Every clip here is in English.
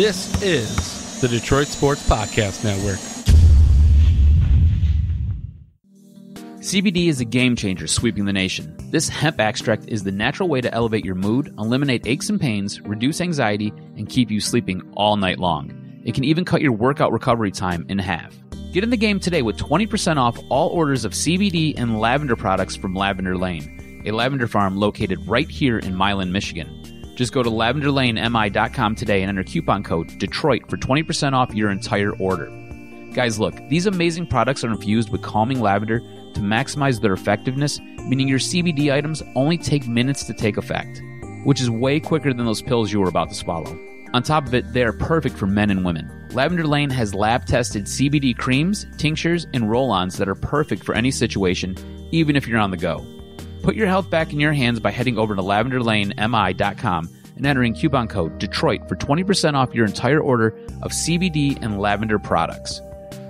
This is the Detroit Sports Podcast Network. CBD is a game changer sweeping the nation. This hemp extract is the natural way to elevate your mood, eliminate aches and pains, reduce anxiety, and keep you sleeping all night long. It can even cut your workout recovery time in half. Get in the game today with 20% off all orders of CBD and lavender products from Lavender Lane, a lavender farm located right here in Milan, Michigan. Just go to lavenderlanemi.com today and enter coupon code DETROIT for 20% off your entire order. Guys, look, these amazing products are infused with calming lavender to maximize their effectiveness, meaning your CBD items only take minutes to take effect, which is way quicker than those pills you were about to swallow. On top of it, they are perfect for men and women. Lavender Lane has lab-tested CBD creams, tinctures, and roll-ons that are perfect for any situation, even if you're on the go. Put your health back in your hands by heading over to lavenderlanemi.com and entering coupon code DETROIT for 20% off your entire order of CBD and lavender products.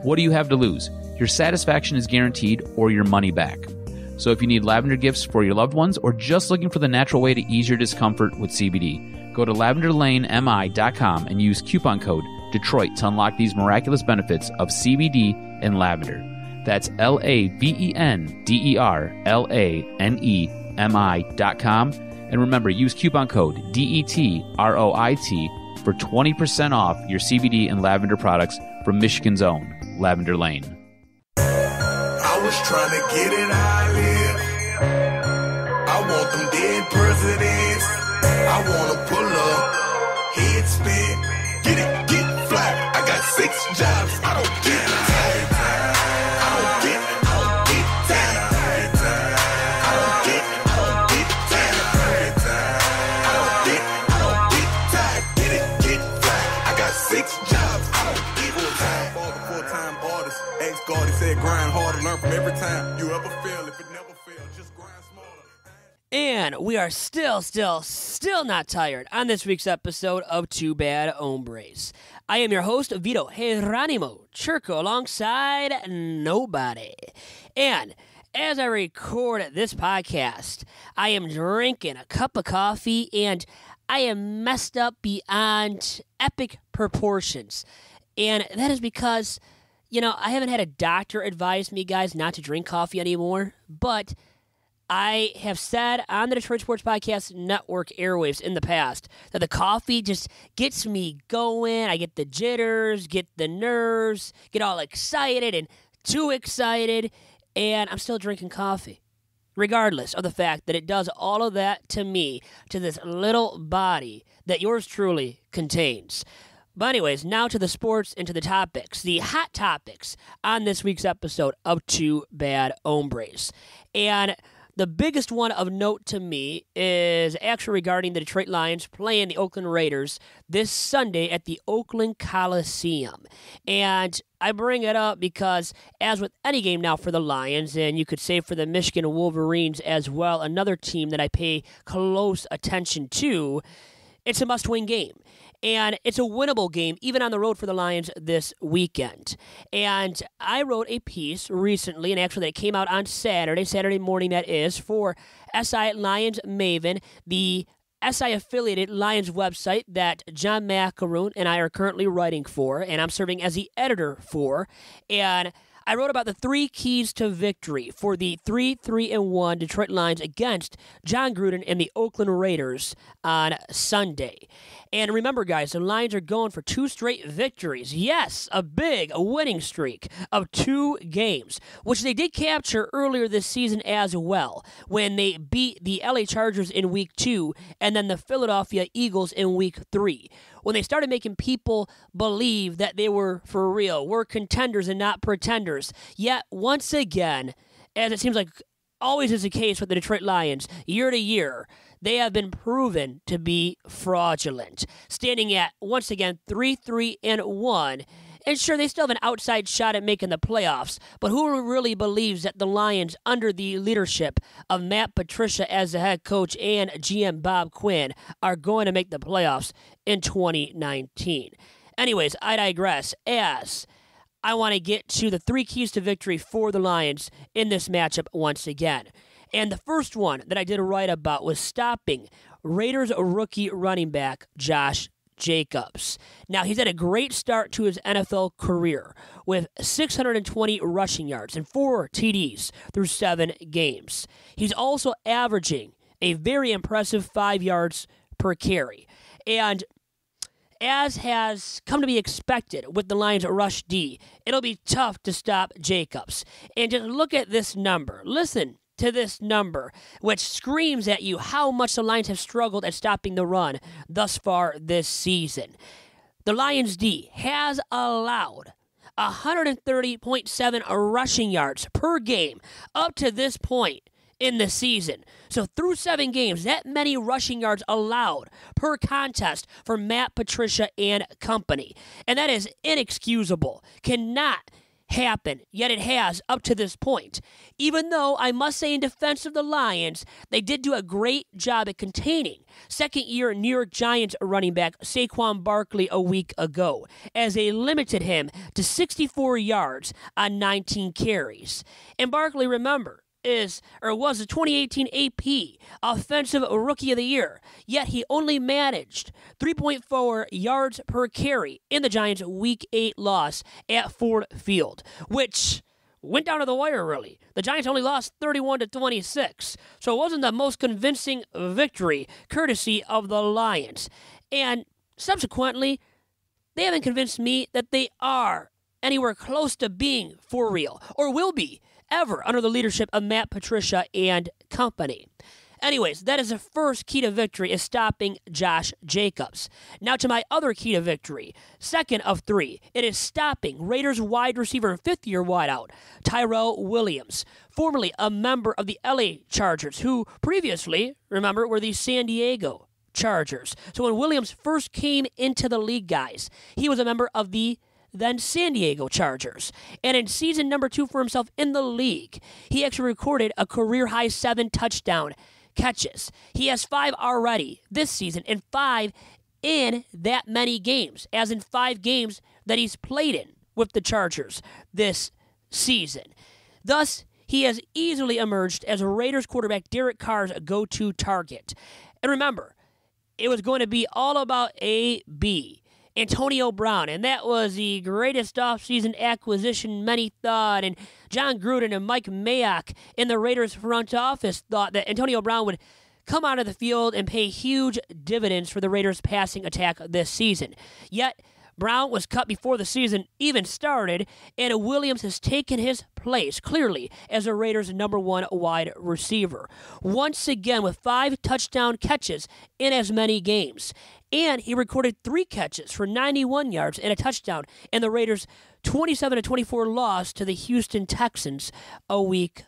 What do you have to lose? Your satisfaction is guaranteed or your money back. So if you need lavender gifts for your loved ones or just looking for the natural way to ease your discomfort with CBD, go to lavenderlanemi.com and use coupon code DETROIT to unlock these miraculous benefits of CBD and lavender. That's lavenderlanemi.com. And remember, use coupon code DETROIT for 20% off your CBD and lavender products from Michigan's own Lavender Lane. I was trying to get it how I live. I want them dead presidents. I want to pull up, head spin, get it, get fly. I got 6 jobs, I don't get tired. Grind harder, learn from every time you ever fail. If it never fails, just grind smarter. And we are still not tired on this week's episode of Two Bad Hombres. I am your host, Vito Chirco, alongside nobody. And as I record this podcast, I am drinking a cup of coffee, and I am messed up beyond epic proportions. And that is because, I haven't had a doctor advise me, guys, not to drink coffee anymore, but I have said on the Detroit Sports Podcast Network airwaves in the past that the coffee just gets me going. I get the jitters, get the nerves, get all excited and too excited, and I'm still drinking coffee, regardless of the fact that it does all of that to me, to this little body that yours truly contains. But anyways, now to the sports and to the topics, the hot topics on this week's episode of Two Bad Hombres. And the biggest one of note to me is actually regarding the Detroit Lions playing the Oakland Raiders this Sunday at the Oakland Coliseum. And I bring it up because, as with any game now for the Lions, and you could say for the Michigan Wolverines as well, another team that I pay close attention to, it's a must-win game. And it's a winnable game, even on the road for the Lions this weekend. And I wrote a piece recently, and actually it came out on Saturday morning that is, for SI Lions Maven, the SI-affiliated Lions website that John Macaroon and I are currently writing for, and I'm serving as the editor for. And I wrote about the 3 keys to victory for the 3-1 Detroit Lions against John Gruden and the Oakland Raiders on Sunday. And remember, guys, the Lions are going for 2 straight victories. Yes, a winning streak of 2 games, which they did capture earlier this season as well, when they beat the LA Chargers in Week 2 and then the Philadelphia Eagles in Week 3. When they started making people believe that they were for real, were contenders and not pretenders. Yet, once again, as it seems like always is the case with the Detroit Lions, year to year, they have been proven to be fraudulent, standing at, once again, 3-1. And sure, they still have an outside shot at making the playoffs, but who really believes that the Lions, under the leadership of Matt Patricia as the head coach and GM Bob Quinn, are going to make the playoffs in 2019? Anyways, I digress, as I want to get to the 3 keys to victory for the Lions in this matchup once again. And the first one that I did write about was stopping Raiders rookie running back Josh Jacobs. Now, he's had a great start to his NFL career with 620 rushing yards and 4 TDs through 7 games. He's also averaging a very impressive 5 yards per carry. And as has come to be expected with the Lions' rush D, it'll be tough to stop Jacobs. And just look at this number. Listen to this number, which screams at you how much the Lions have struggled at stopping the run thus far this season. The Lions' D has allowed 130.7 rushing yards per game up to this point in the season. So through 7 games, that many rushing yards allowed per contest for Matt Patricia and company. And that is inexcusable. Cannot happen, yet it has up to this point. Even though I must say in defense of the Lions, they did do a great job at containing second-year New York Giants running back Saquon Barkley a week ago, as they limited him to 64 yards on 19 carries. And Barkley, remember, was the 2018 AP Offensive Rookie of the Year, yet he only managed 3.4 yards per carry in the Giants' Week 8 loss at Ford Field, which went down to the wire, really. The Giants only lost 31-26, so it wasn't the most convincing victory, courtesy of the Lions. And subsequently, they haven't convinced me that they are anywhere close to being for real, or will be ever under the leadership of Matt Patricia and company. Anyways, that is the first key to victory, is stopping Josh Jacobs. Now to my other key to victory, second of 3. It is stopping Raiders wide receiver and 5th-year wideout, Tyrell Williams, formerly a member of the LA Chargers, who previously, remember, were the San Diego Chargers. So when Williams first came into the league, guys, he was a member of the then San Diego Chargers. And in season number 2 for himself in the league, he actually recorded a career-high 7 touchdown catches. He has 5 already this season, and 5 in that many games, as in 5 games that he's played in with the Chargers this season. Thus, he has easily emerged as Raiders quarterback Derek Carr's go-to target. And remember, it was going to be all about AB, Antonio Brown, and that was the greatest offseason acquisition many thought, and John Gruden and Mike Mayock in the Raiders front office thought that Antonio Brown would come out of the field and pay huge dividends for the Raiders' passing attack this season. Yet, Brown was cut before the season even started, and Williams has taken his place clearly as the Raiders' number 1 wide receiver, once again with 5 touchdown catches in as many games. And he recorded 3 catches for 91 yards and a touchdown in the Raiders' 27-24 loss to the Houston Texans a week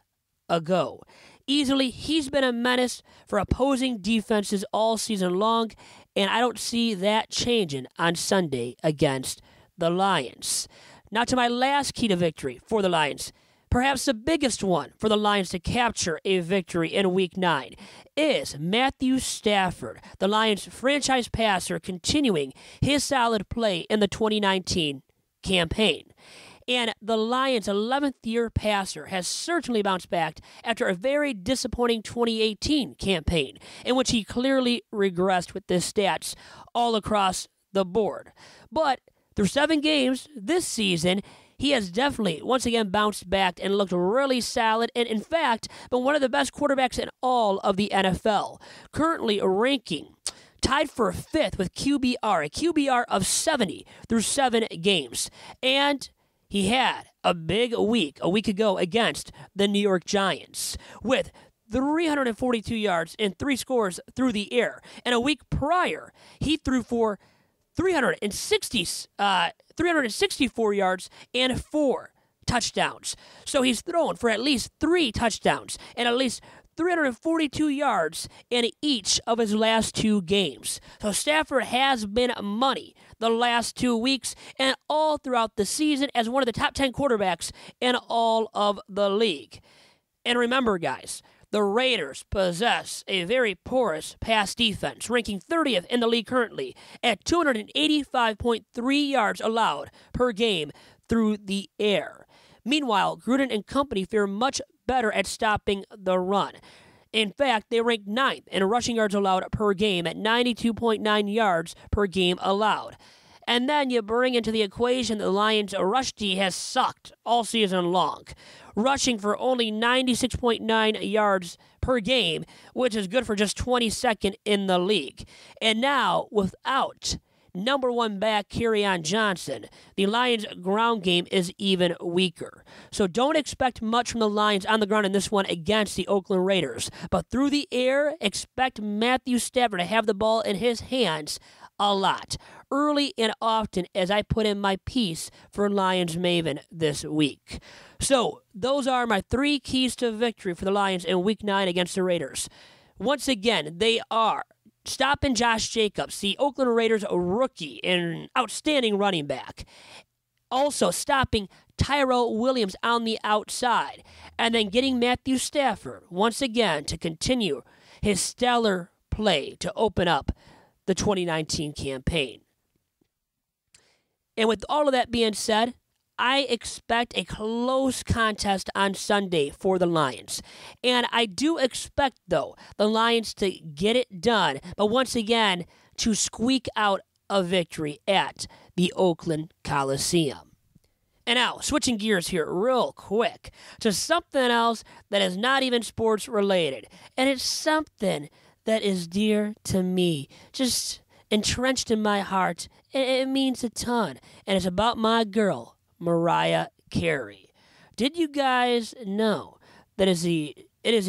ago. Easily, he's been a menace for opposing defenses all season long, and I don't see that changing on Sunday against the Lions. Now to my last key to victory for the Lions. Perhaps the biggest one for the Lions to capture a victory in Week 9 is Matthew Stafford, the Lions' franchise passer, continuing his solid play in the 2019 campaign. And the Lions' 11th-year passer has certainly bounced back after a very disappointing 2018 campaign, in which he clearly regressed with the stats all across the board. But through 7 games this season, he has definitely once again bounced back and looked really solid, and in fact, been one of the best quarterbacks in all of the NFL, currently ranking tied for 5th with QBR, a QBR of 70 through 7 games. And he had a big week a week ago against the New York Giants with 342 yards and 3 scores through the air. And a week prior, he threw for 364 yards and 4 touchdowns. So he's thrown for at least 3 touchdowns and at least 342 yards in each of his last 2 games. So Stafford has been money the last 2 weeks and all throughout the season as one of the top 10 quarterbacks in all of the league. And remember, guys, the Raiders possess a very porous pass defense, ranking 30th in the league currently at 285.3 yards allowed per game through the air. Meanwhile, Gruden and company fare much better at stopping the run. In fact, they ranked 9th in rushing yards allowed per game at 92.9 yards per game allowed. And then you bring into the equation the Lions' rush D has sucked all season long, rushing for only 96.9 yards per game, which is good for just 22nd in the league. And now, without number 1 back Kerryon Johnson, the Lions' ground game is even weaker. So don't expect much from the Lions on the ground in this one against the Oakland Raiders. But through the air, expect Matthew Stafford to have the ball in his hands a lot, early and often, as I put in my piece for Lions Maven this week. So those are my 3 keys to victory for the Lions in Week 9 against the Raiders. Once again, they are stopping Josh Jacobs, the Oakland Raiders rookie and outstanding running back. Also stopping Tyrell Williams on the outside. And then getting Matthew Stafford, once again, to continue his stellar play to open up the 2019 campaign. And with all of that being said, I expect a close contest on Sunday for the Lions. And I do expect, though, the Lions to get it done, but once again, to squeak out a victory at the Oakland Coliseum. And now, switching gears here real quick to something else that is not even sports related. And it's something that is dear to me, just entrenched in my heart, and it means a ton. And it's about my girl, Mariah Carey. Did you guys know that it is the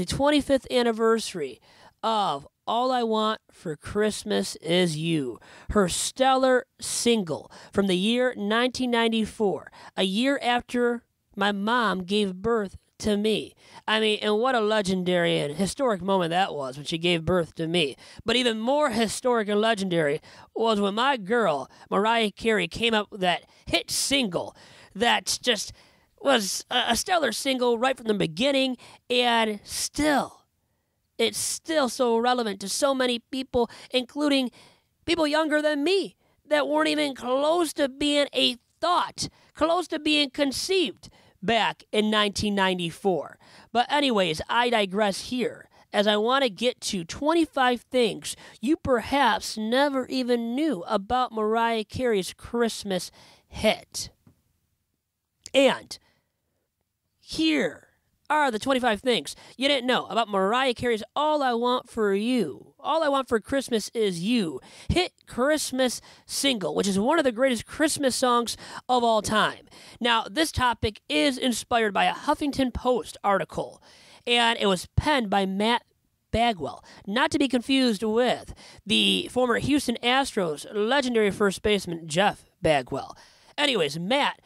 25th anniversary of All I Want for Christmas Is You, her stellar single from the year 1994, a year after my mom gave birth to me. I mean, and what a legendary and historic moment that was when she gave birth to me. But even more historic and legendary was when my girl, Mariah Carey, came up with that hit single that just was a stellar single right from the beginning, and it's still so relevant to so many people, including people younger than me, that weren't even close to being a thought, close to being conceived back in 1994. But anyways, I digress here, as I want to get to 25 things you perhaps never even knew about Mariah Carey's Christmas hit. And here are the 25 things you didn't know about Mariah Carey's All I Want for You, All I Want for Christmas Is You hit Christmas single, which is one of the greatest Christmas songs of all time. Now, this topic is inspired by a Huffington Post article, and it was penned by Matt Bagwell, not to be confused with the former Houston Astros legendary first baseman Jeff Bagwell. Anyways, Matt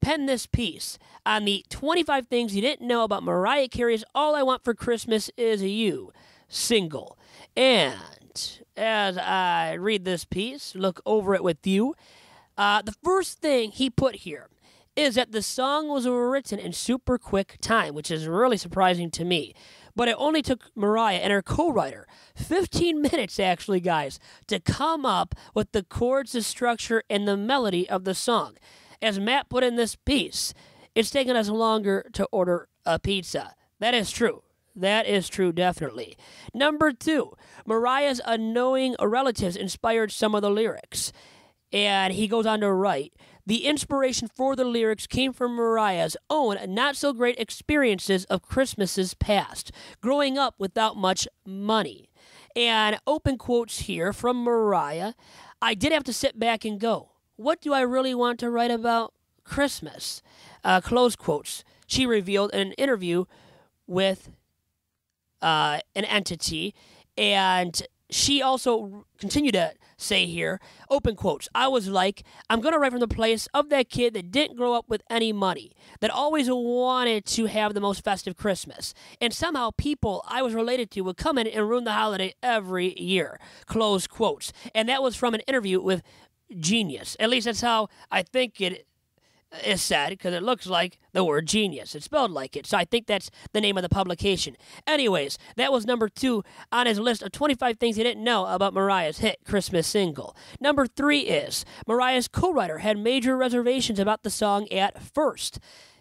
penned this piece on the 25 things you didn't know about Mariah Carey's All I Want for Christmas Is You single. And as I read this piece, look over it with you, the first thing he put here is that the song was written in super quick time, which is really surprising to me. But it only took Mariah and her co-writer 15 minutes, actually, guys, to come up with the chords, the structure, and the melody of the song. As Matt put in this piece, it's taken us longer to order a pizza. That is true. That is true, definitely. Number 2, Mariah's unknowing relatives inspired some of the lyrics. And he goes on to write, the inspiration for the lyrics came from Mariah's own not-so-great experiences of Christmases past, growing up without much money. And open quotes here from Mariah, I did have to sit back and go, what do I really want to write about Christmas? Close quotes. She revealed in an interview with an entity, and she also continued to say here, open quotes, I was like, I'm going to write from the place of that kid that didn't grow up with any money, that always wanted to have the most festive Christmas. And somehow people I was related to would come in and ruin the holiday every year. Close quotes. And that was from an interview with Genius. At least that's how I think it is said, because it looks like the word genius. It's spelled like it, so I think that's the name of the publication. Anyways, that was number 2 on his list of 25 things you didn't know about Mariah's hit Christmas single. Number 3 is Mariah's co-writer had major reservations about the song at first.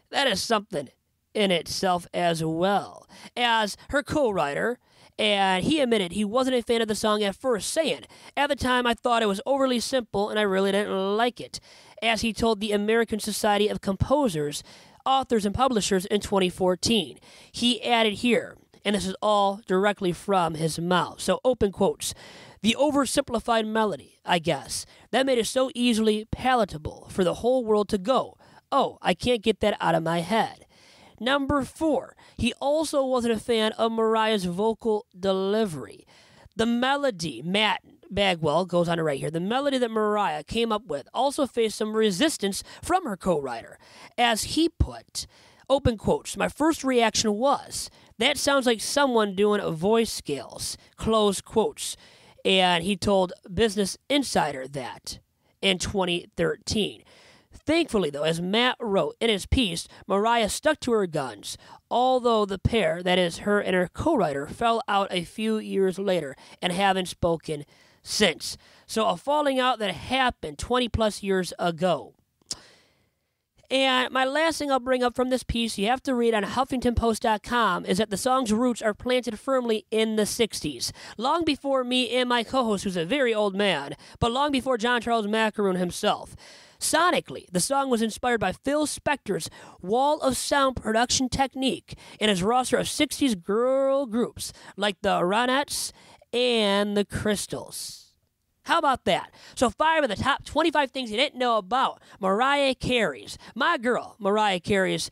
That is something in itself as well, as her co-writer And he admitted he wasn't a fan of the song at first, saying, "At the time, I thought it was overly simple and I really didn't like it," as he told the American Society of Composers, Authors, and Publishers in 2014. He added here, and this is all directly from his mouth, so open quotes, "The oversimplified melody, I guess, that made it so easily palatable for the whole world to go, oh, I can't get that out of my head." Number 4, he also wasn't a fan of Mariah's vocal delivery. The melody, Matt Bagwell goes on to write here, the melody that Mariah came up with also faced some resistance from her co-writer. As he put, open quotes, "My first reaction was, that sounds like someone doing voice scales," close quotes. And he told Business Insider that in 2013. Thankfully, though, as Matt wrote in his piece, Mariah stuck to her guns, although the pair, that is her and her co-writer, fell out a few years later and haven't spoken since. So a falling out that happened 20 plus years ago. And my last thing I'll bring up from this piece, you have to read on HuffingtonPost.com, is that the song's roots are planted firmly in the 60s. Long before me and my co-host, who's a very old man, but long before John Charles Macaroon himself. Sonically, the song was inspired by Phil Spector's wall of sound production technique and his roster of 60s girl groups like the Ronettes and the Crystals. How about that? So 5 of the top 25 things you didn't know about Mariah Carey's, my girl, Mariah Carey's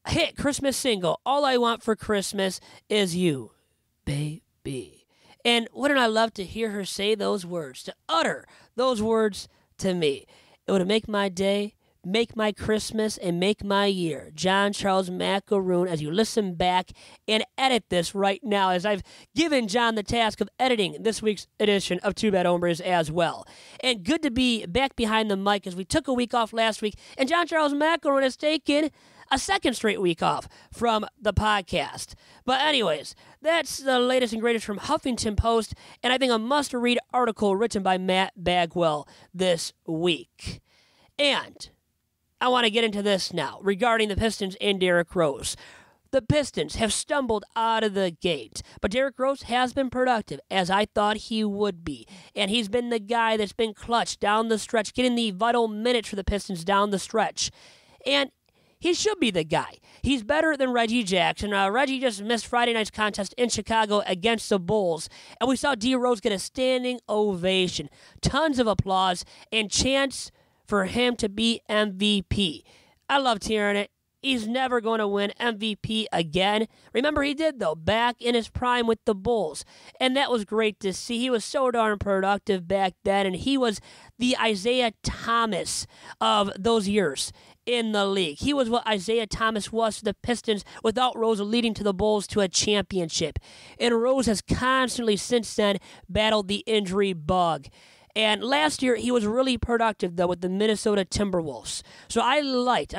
hit Christmas single, All I Want for Christmas Is You, Baby. And wouldn't I love to hear her say those words, to utter those words to me? It would make my day, make my Christmas, and make my year. John Charles Macaroon, as you listen back and edit this right now, as I've given John the task of editing this week's edition of Two Bad Hombres as well. And good to be back behind the mic as we took a week off last week, and John Charles Macaroon has taken a second straight week off from the podcast. But anyways, that's the latest and greatest from Huffington Post, and I think a must-read article written by Matt Bagwell this week. And I want to get into this now regarding the Pistons and Derrick Rose. The Pistons have stumbled out of the gate, but Derrick Rose has been productive, as I thought he would be. And he's been the guy that's been clutch down the stretch, getting the vital minutes for the Pistons down the stretch. And he should be the guy. He's better than Reggie Jackson. Reggie just missed Friday night's contest in Chicago against the Bulls, and we saw D. Rose get a standing ovation, tons of applause, and chants for him to be MVP. I loved hearing it. He's never going to win MVP again. Remember, he did, though, back in his prime with the Bulls. And that was great to see. He was so darn productive back then, and he was the Isaiah Thomas of those years in the league. He was what Isaiah Thomas was to the Pistons without Rose, leading to the Bulls to a championship. And Rose has constantly since then battled the injury bug. And last year, he was really productive, though, with the Minnesota Timberwolves. So I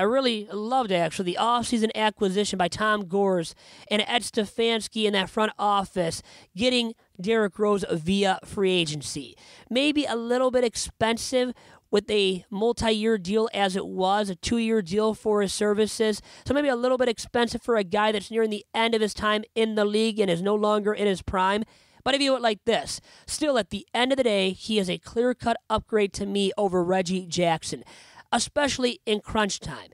really loved, actually, the offseason acquisition by Tom Gores and Ed Stefanski in that front office, getting Derrick Rose via free agency. Maybe a little bit expensive with a multi-year deal as it was, a 2-year deal for his services. So maybe a little bit expensive for a guy that's nearing the end of his time in the league and is no longer in his prime. But I view it like this. Still, at the end of the day, he is a clear-cut upgrade to me over Reggie Jackson, especially in crunch time.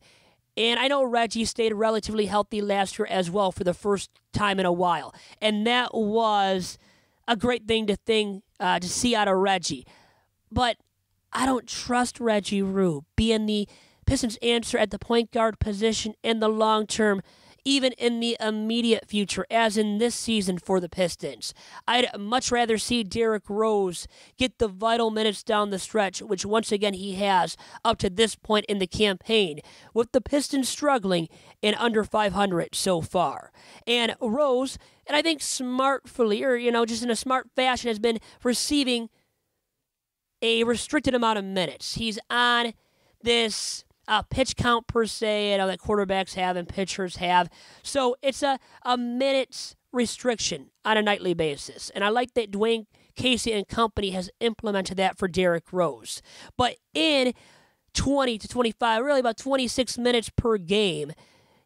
And I know Reggie stayed relatively healthy last year as well for the first time in a while. And that was a great thing to see out of Reggie. But I don't trust Reggie Rue being the Pistons' answer at the point guard position in the long term, even in the immediate future, as in this season for the Pistons. I'd much rather see Derrick Rose get the vital minutes down the stretch, which once again he has up to this point in the campaign, with the Pistons struggling in under 500 so far. And Rose, and I think smartfully, or just in a smart fashion, has been receiving a restricted amount of minutes. He's on this pitch count per se, that quarterbacks have and pitchers have. So it's a minutes restriction on a nightly basis. And I like that Dwayne Casey and company has implemented that for Derrick Rose. But in 20 to 25, really about 26 minutes per game,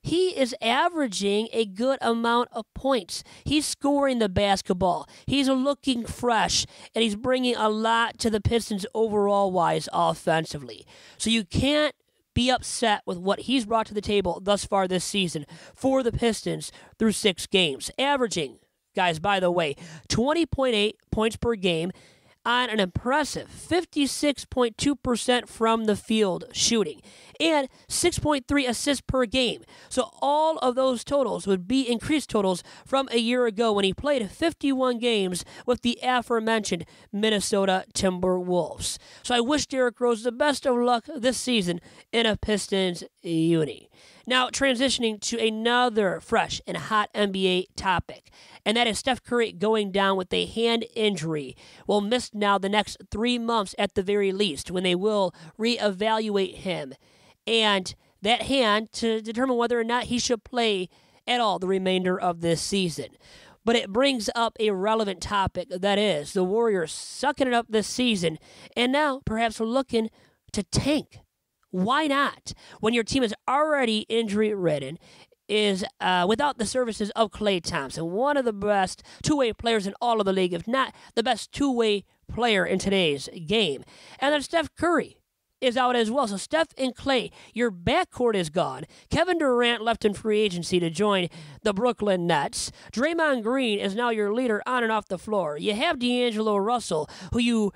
he is averaging a good amount of points. He's scoring the basketball. He's looking fresh, and he's bringing a lot to the Pistons overall-wise offensively. So you can't be upset with what he's brought to the table thus far this season for the Pistons through 6 games. Averaging, guys, by the way, 20.8 points per game on an impressive 56.2% from the field shooting and 6.3 assists per game. So all of those totals would be increased totals from a year ago when he played 51 games with the aforementioned Minnesota Timberwolves. So I wish Derrick Rose the best of luck this season in a Pistons uni. Now, transitioning to another fresh and hot NBA topic, and that is Steph Curry going down with a hand injury. Will miss now the next 3 months at the very least, when they will reevaluate him and that hand to determine whether or not he should play at all the remainder of this season. But it brings up a relevant topic, that is the Warriors sucking it up this season and now perhaps looking to tank. Why not? When your team is already injury-ridden, is without the services of Klay Thompson, one of the best two-way players in all of the league, if not the best two-way player in today's game. And then Steph Curry is out as well. So Steph and Klay, your backcourt is gone. Kevin Durant left in free agency to join the Brooklyn Nets. Draymond Green is now your leader on and off the floor. You have D'Angelo Russell, who you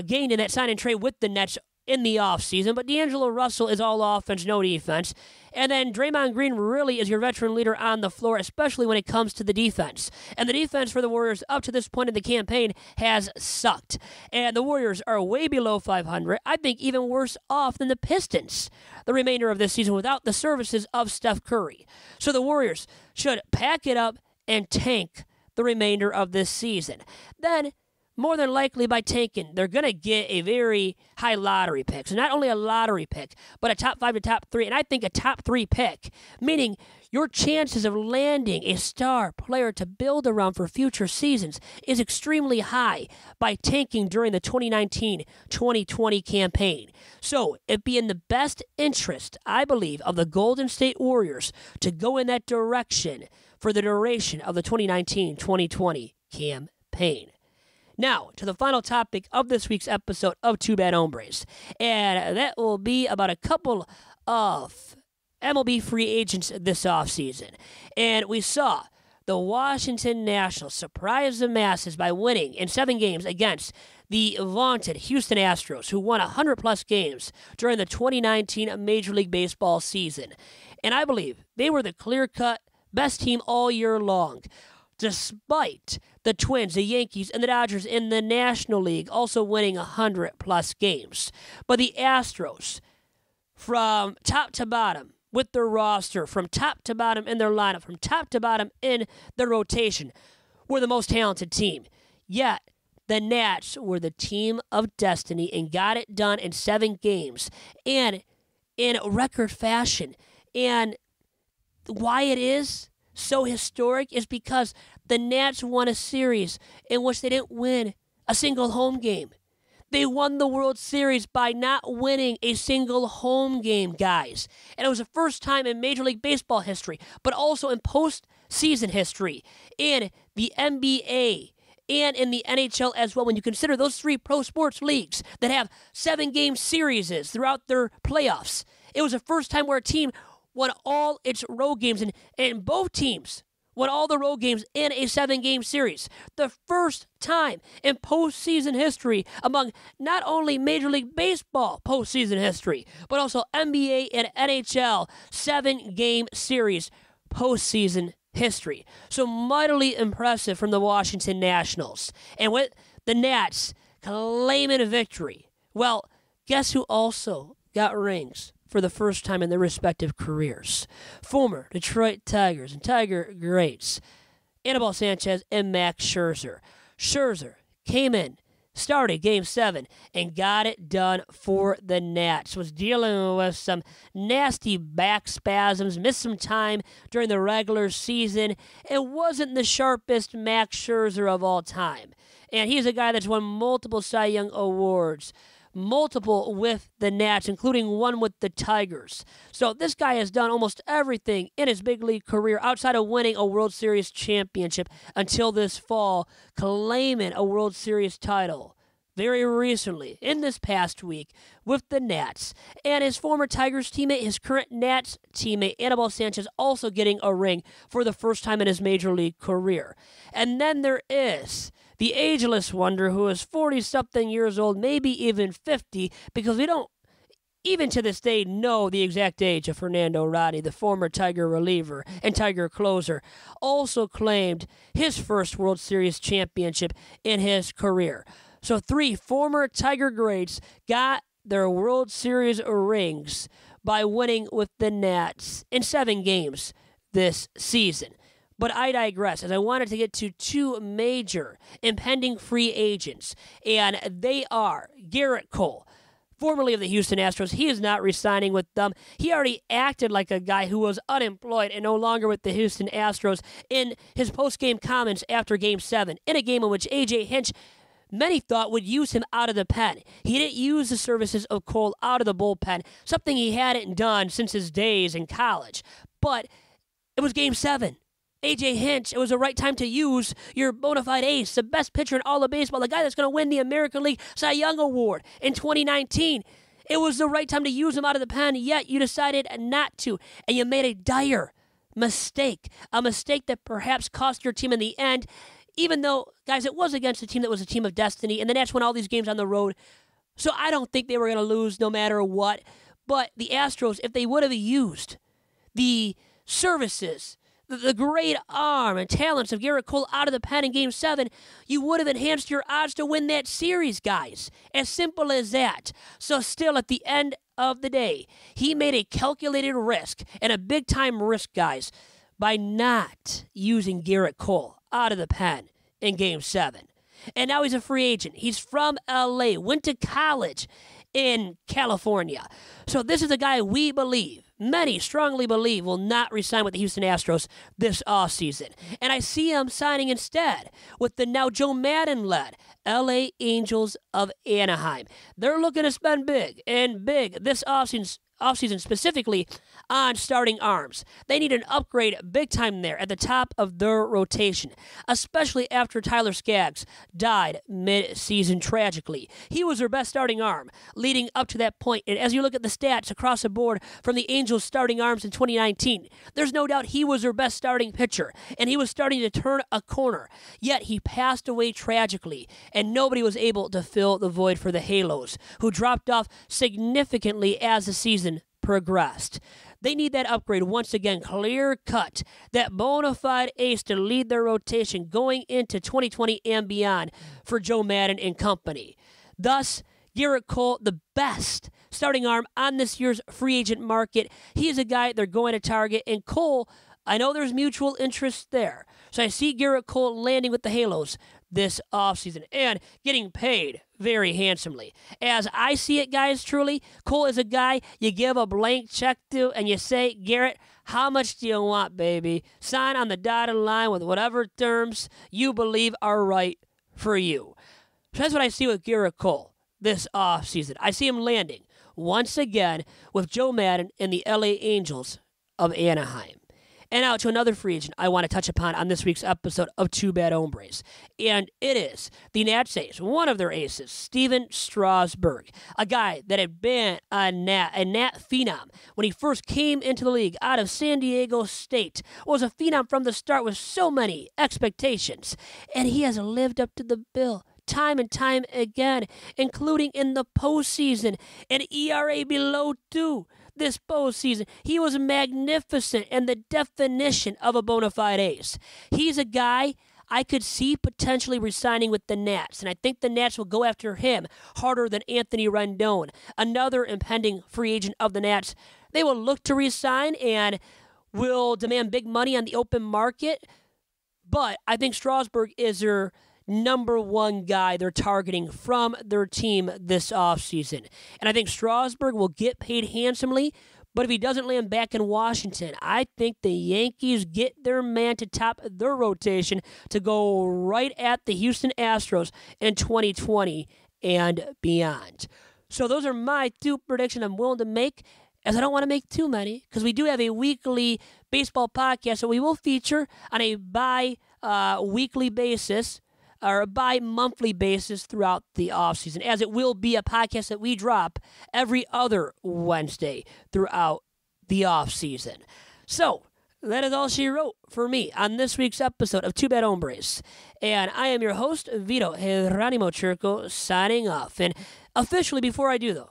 gained in that sign and trade with the Nets in the offseason, but D'Angelo Russell is all offense, no defense. And then Draymond Green really is your veteran leader on the floor, especially when it comes to the defense. And the defense for the Warriors up to this point in the campaign has sucked. And the Warriors are way below 500. I think even worse off than the Pistons the remainder of this season without the services of Steph Curry. So the Warriors should pack it up and tank the remainder of this season. Then, more than likely by tanking, they're going to get a very high lottery pick. So not only a lottery pick, but a top 5 to top 3, and I think a top 3 pick, meaning your chances of landing a star player to build around for future seasons is extremely high by tanking during the 2019-2020 campaign. So it'd be in the best interest, I believe, of the Golden State Warriors to go in that direction for the duration of the 2019-2020 campaign. Now, to the final topic of this week's episode of Two Bad Hombres, and that will be about a couple of MLB free agents this offseason. And we saw the Washington Nationals surprise the masses by winning in 7 games against the vaunted Houston Astros, who won 100-plus games during the 2019 Major League Baseball season. And I believe they were the clear-cut best team all year long, despite the Twins, the Yankees, and the Dodgers in the National League also winning 100-plus games. But the Astros, from top to bottom, with their roster, from top to bottom in their lineup, from top to bottom in their rotation, were the most talented team. Yet, the Nats were the team of destiny and got it done in 7 games, and in record fashion. And why it is so historic is because the Nats won a series in which they didn't win a single home game. They won the World Series by not winning a single home game, guys. And it was the first time in Major League Baseball history, but also in postseason history, in the NBA, and in the NHL as well, when you consider those 3 pro sports leagues that have 7-game series throughout their playoffs. It was the first time where a team won all its road games, and both teams won all the road games in a 7-game series. The first time in postseason history among not only Major League Baseball postseason history, but also NBA and NHL 7-game series postseason history. So mightily impressive from the Washington Nationals. And with the Nats claiming a victory, well, guess who also got rings for the first time in their respective careers? Former Detroit Tigers and Tiger greats Anibal Sanchez and Max Scherzer. Scherzer came in, started Game 7, and got it done for the Nats. Was dealing with some nasty back spasms, missed some time during the regular season, and wasn't the sharpest Max Scherzer of all time. And he's a guy that's won multiple Cy Young awards. multiple with the Nats, including one with the Tigers. So this guy has done almost everything in his big league career outside of winning a World Series championship until this fall, claiming a World Series title very recently, in this past week, with the Nats. And his former Tigers teammate, his current Nats teammate, Anibal Sanchez, also getting a ring for the first time in his major league career. And then there is the ageless wonder who is 40-something years old, maybe even 50, because we don't even to this day know the exact age of Fernando Rodney, the former Tiger reliever and Tiger closer, also claimed his first World Series championship in his career. So 3 former Tiger greats got their World Series rings by winning with the Nats in 7 games this season. But I digress, as I wanted to get to 2 major impending free agents, and they are Gerrit Cole, formerly of the Houston Astros. He is not re-signing with them. He already acted like a guy who was unemployed and no longer with the Houston Astros in his post-game comments after Game 7, in a game in which A.J. Hinch, many thought, would use him out of the pen. He didn't use the services of Cole out of the bullpen, something he hadn't done since his days in college. But it was Game 7. A.J. Hinch, it was the right time to use your bona fide ace, the best pitcher in all of baseball, the guy that's going to win the American League Cy Young Award in 2019. It was the right time to use him out of the pen, yet you decided not to, and you made a dire mistake, a mistake that perhaps cost your team in the end. Even though, guys, it was against a team that was a team of destiny, and the Nats won all these games on the road, so I don't think they were going to lose no matter what. But the Astros, if they would have used the services, the great arm and talents of Gerrit Cole out of the pen in Game 7, you would have enhanced your odds to win that series, guys. As simple as that. So still, at the end of the day, he made a calculated risk, and a big-time risk, guys, by not using Gerrit Cole out of the pen in Game 7. And now he's a free agent. He's from L.A., went to college in California. So this is a guy we believe, many strongly believe, will not re-sign with the Houston Astros this offseason. And I see him signing instead with the now Joe Madden-led L.A. Angels of Anaheim. They're looking to spend big, and big this offseason specifically on starting arms. They need an upgrade big time there at the top of their rotation, especially after Tyler Skaggs died mid-season tragically. He was their best starting arm leading up to that point, and as you look at the stats across the board from the Angels' starting arms in 2019, there's no doubt he was their best starting pitcher, and he was starting to turn a corner, yet he passed away tragically, and nobody was able to fill the void for the Halos, who dropped off significantly as the season progressed. They need that upgrade once again, clear cut, that bona fide ace to lead their rotation going into 2020 and beyond for Joe Madden and company. Thus, Gerrit Cole, the best starting arm on this year's free agent market. He is a guy they're going to target, and Cole, I know there's mutual interest there. So I see Gerrit Cole landing with the Halos this offseason and getting paid very handsomely. As I see it, guys, truly, Cole is a guy you give a blank check to and you say, Gerrit, how much do you want, baby? Sign on the dotted line with whatever terms you believe are right for you. So that's what I see with Gerrit Cole this offseason. I see him landing once again with Joe Madden and the LA Angels of Anaheim. And now to another free agent I want to touch upon on this week's episode of Two Bad Hombres. And it is the Nats ace, one of their aces, Stephen Strasburg, a guy that had been a Nat phenom when he first came into the league out of San Diego State, was a phenom from the start with so many expectations. And he has lived up to the bill time and time again, including in the postseason, an ERA below 2. This postseason, he was magnificent and the definition of a bona fide ace. He's a guy I could see potentially resigning with the Nats, and I think the Nats will go after him harder than Anthony Rendon, another impending free agent of the Nats. They will look to resign and will demand big money on the open market, but I think Strasburg is their number one guy they're targeting from their team this offseason. And I think Strasburg will get paid handsomely, but if he doesn't land back in Washington, I think the Yankees get their man to top their rotation to go right at the Houston Astros in 2020 and beyond. So those are my 2 predictions I'm willing to make, as I don't want to make too many, because we do have a weekly baseball podcast that we will feature on a bi-weekly basis, or a bi-monthly basis throughout the offseason, as it will be a podcast that we drop every other Wednesday throughout the offseason. So, that is all she wrote for me on this week's episode of Two Bad Hombres. And I am your host, Vito Chirco, signing off. And officially, before I do, though,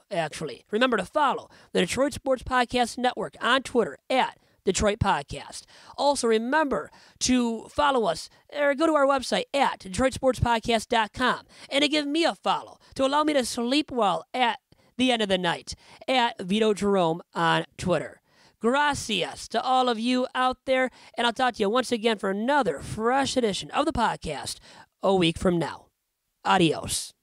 remember to follow the Detroit Sports Podcast Network on Twitter at Detroit Podcast. Also, remember to follow us or go to our website at DetroitSportsPodcast.com and to give me a follow to allow me to sleep well at the end of the night at Vito Jerome on Twitter. Gracias to all of you out there, and I'll talk to you once again for another fresh edition of the podcast a week from now. Adios.